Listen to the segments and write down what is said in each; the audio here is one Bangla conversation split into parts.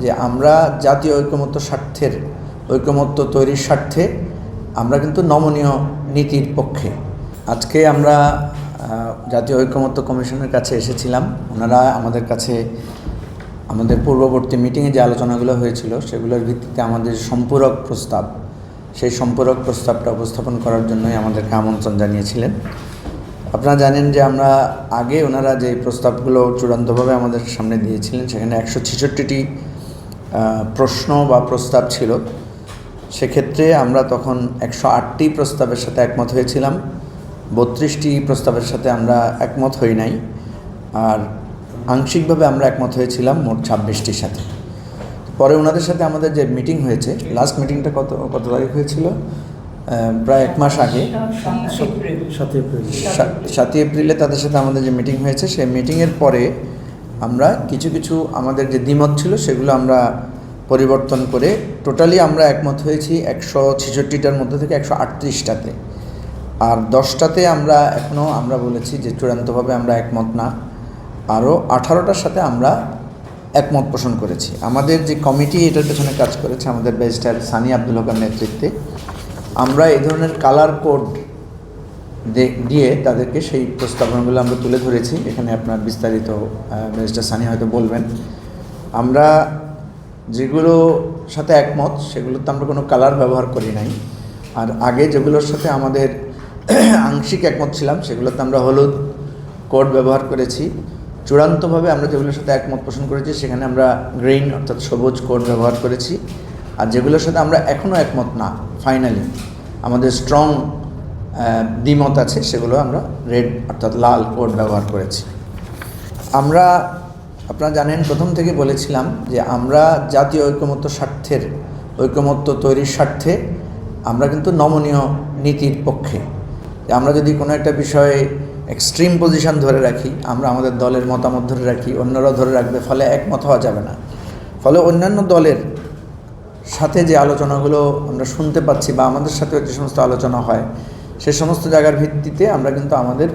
যে আমরা জাতীয় ঐকমত্য তৈরির স্বার্থে আমরা কিন্তু নমনীয় নীতির পক্ষে। আজকে আমরা জাতীয় ঐকমত্য কমিশনের কাছে এসেছিলাম। ওনারা আমাদের কাছে আমাদের পূর্ববর্তী মিটিংয়ে যে আলোচনাগুলো হয়েছিল সেগুলোর ভিত্তিতে আমাদের সম্পূরক প্রস্তাব, সেই সম্পূরক প্রস্তাবটা উপস্থাপন করার জন্যই আমাদেরকে আমন্ত্রণ জানিয়েছিলেন। আপনারা জানেন যে আমরা আগে ওনারা যে প্রস্তাবগুলো চূড়ান্তভাবে আমাদের সামনে দিয়েছিলেন সেখানে 166টি প্রশ্ন বা প্রস্তাব ছিল। সেক্ষেত্রে আমরা তখন 108টি প্রস্তাবের সাথে একমত হয়েছিলাম, 32টি প্রস্তাবের সাথে আমরা একমত হই নাই, আর আংশিকভাবে আমরা একমত হয়েছিলাম মোট 26টির সাথে। পরে ওনাদের সাথে আমাদের যে মিটিং হয়েছে, লাস্ট মিটিংটা কত তারিখ হয়েছিল? প্রায় 1 মাস আগে, 7 এপ্রিলে তাদের সাথে আমাদের যে মিটিং হয়েছে, সেই মিটিংয়ের পরে আমরা কিছু আমাদের যে দ্বিমত ছিল সেগুলো আমরা পরিবর্তন করে টোটালি আমরা একমত হয়েছি 166টার মধ্যে থেকে 138টাতে, আর 10টাতে আমরা বলেছি যে চূড়ান্তভাবে আমরা একমত না। আরও 18টার সাথে আমরা একমত পোষণ করেছি। আমাদের যে কমিটি এটার পেছনে কাজ করেছে, আমাদের ব্যারিস্টার সানি আব্দুল হকের নেতৃত্বে, আমরা এই ধরনের কালার কোড দিয়ে তাদেরকে সেই প্রস্তাবনাগুলো আমরা তুলে ধরেছি। এখানে আপনার বিস্তারিত ব্যারিস্টার সানি হয়তো বলবেন। আমরা যেগুলো সাথে একমত সেগুলোতে আমরা কোনো কালার ব্যবহার করি নাই, আর আগে যেগুলোর সাথে আমাদের আংশিক একমত ছিলাম সেগুলোতে আমরা হলুদ কোড ব্যবহার করেছি। চূড়ান্তভাবে আমরা যেগুলোর সাথে একমত পোষণ করেছি সেখানে আমরা গ্রিন অর্থাৎ সবুজ কোড ব্যবহার করেছি, আর যেগুলোর সাথে আমরা এখনও একমত না, ফাইনালি আমাদের স্ট্রং দ্বিমত আছে, সেগুলো আমরা রেড অর্থাৎ লাল কোড ব্যবহার করেছি। আপনারা জানেন প্রথম থেকে বলেছিলাম যে আমরা জাতীয় ঐকমত্য তৈরির স্বার্থে আমরা কিন্তু নমনীয় নীতির পক্ষে। আমরা যদি কোনো একটা বিষয়ে এক্সট্রিম পজিশন ধরে রাখি, আমরা আমাদের দলের মতামত ধরে রাখি, অন্যরাও ধরে রাখবে, ফলে একমত হওয়া যাবে না। ফলে অন্যান্য দলের সাথে যে আলোচনাগুলো আমরা শুনতে পাচ্ছি বা আমাদের সাথে যে সমস্ত আলোচনা হয়, সে সমস্ত জায়গার ভিত্তিতে আমরা কিন্তু আমাদের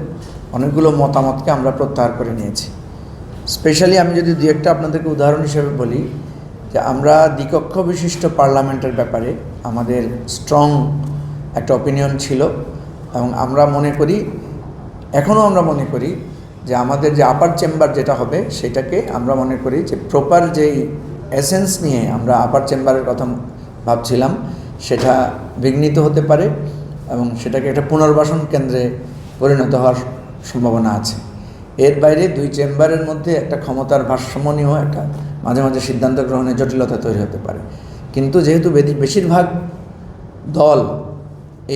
অনেকগুলো মতামতকে আমরা প্রত্যাহার করে নিয়েছি। স্পেশালি আমি যদি দু একটা আপনাদেরকে উদাহরণ হিসেবে বলি, যে আমরা দ্বিকক্ষ বিশিষ্ট পার্লামেন্টের ব্যাপারে আমাদের স্ট্রং একটা অপিনিয়ন ছিল, এবং আমরা এখনও মনে করি যে আমাদের যে আপার চেম্বার যেটা হবে সেটাকে আমরা মনে করি যে প্রপার যেই এসেন্স নিয়ে আমরা আপার চেম্বারের কথা ভাবছিলাম সেটা বিঘ্নিত হতে পারে, এবং সেটাকে একটা পুনর্বাসন কেন্দ্রে পরিণত হওয়ার সম্ভাবনা আছে। এর বাইরে দুই চেম্বারের মধ্যে একটা ক্ষমতার ভারসাম্য নিয়েও একটা মাঝে মাঝে সিদ্ধান্ত গ্রহণে জটিলতা তৈরি হতে পারে। কিন্তু যেহেতু বেশিরভাগ দল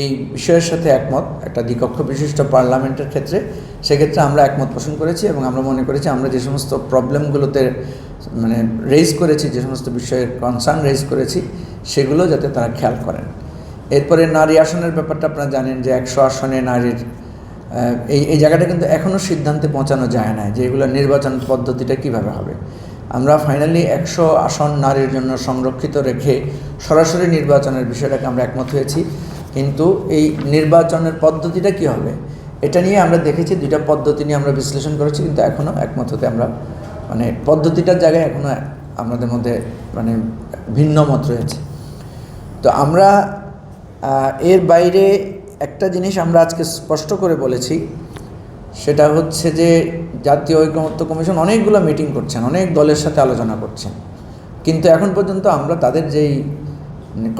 এই বিষয়ের সাথে একমত, একটা দ্বিকক্ষ বিশিষ্ট পার্লামেন্টের ক্ষেত্রে, সেক্ষেত্রে আমরা একমত পোষণ করেছি, এবং আমরা মনে করেছি আমরা যে সমস্ত প্রবলেমগুলোতে রেইজ করেছি, যে সমস্ত বিষয়ে কনসার্ন রেইজ করেছি, সেগুলো যাতে তারা খেয়াল করেন। এরপরে নারী আসনের ব্যাপারটা আপনারা জানেন যে 100 আসনে নারীর এই জায়গাটা কিন্তু এখনও সিদ্ধান্তে পৌঁছানো যায় না যে এগুলো নির্বাচন পদ্ধতিটা কিভাবে হবে। আমরা ফাইনালি 100 আসন নারীর জন্য সংরক্ষিত রেখে সরাসরি নির্বাচনের বিষয়টাকে আমরা একমত হয়েছি, কিন্তু এই নির্বাচনের পদ্ধতিটা কী হবে এটা নিয়ে আমরা দেখেছি, দুইটা পদ্ধতি নিয়ে আমরা বিশ্লেষণ করেছি, কিন্তু এখনও একমত হতে আমরা পদ্ধতিটার জায়গায় এখনও আমাদের মধ্যে ভিন্ন মত রয়েছে। তো আমরা এর বাইরে একটা জিনিস আমরা আজকে স্পষ্ট করে বলেছি, সেটা হচ্ছে যে জাতীয় ঐকমত্য কমিশন অনেকগুলো মিটিং করছেন, অনেক দলের সাথে আলোচনা করছেন, কিন্তু এখন পর্যন্ত আমরা তাদের যেই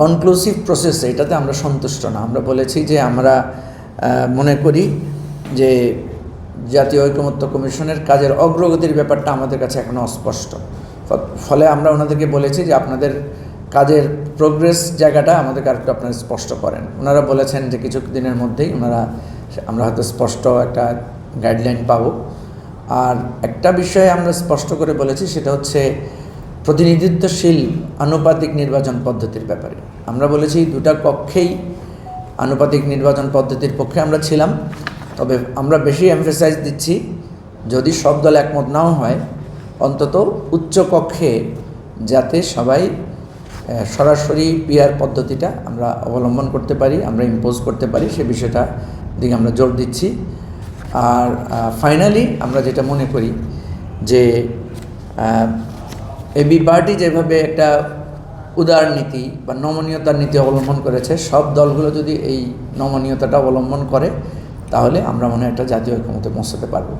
কনক্লুসিভ প্রসেস এটাতে আমরা সন্তুষ্ট না। আমরা বলেছি যে আমরা মনে করি যে জাতীয় ঐকমত্য কমিশনের কাজের অগ্রগতির ব্যাপারটা আমাদের কাছে এখনও অস্পষ্ট। ফলে আমরা ওনাদেরকে বলেছি যে আপনাদের কাজের প্রোগ্রেস জায়গাটা আমাদেরকে আরেকটু আপনারা স্পষ্ট করেন। ওনারা বলেছেন যে কিছু দিনের মধ্যেই আমরা হয়তো স্পষ্ট একটা গাইডলাইন পাবো। আর একটা বিষয়ে আমরা স্পষ্ট করে বলেছি, সেটা হচ্ছে প্রতিনিধিত্বশীল আনুপাতিক নির্বাচন পদ্ধতির ব্যাপারে। আমরা বলেছি দুটা কক্ষেই আনুপাতিক নির্বাচন পদ্ধতির পক্ষে আমরা ছিলাম, তবে আমরা বেশি এমফেসাইজ দিচ্ছি যদি সব দল একমত নাও হয়, অন্তত উচ্চ কক্ষে যাতে সবাই সরাসরি পিআর পদ্ধতিটা আমরা অবলম্বন করতে পারি, আমরা ইম্পোজ করতে পারি, সে বিষয়টা দিকে আমরা জোর দিচ্ছি। আর ফাইনালি আমরা যেটা মনে করি যে এবি পার্টি যেভাবে একটা উদার নীতি বা নমনীয়তার নীতি অবলম্বন করেছে, সব দলগুলো যদি এই নমনীয়তাটা অবলম্বন করে তাহলে আমরা মনে হয় একটা জাতীয় ঐক্যমত্যে পৌঁছাতে পারবো।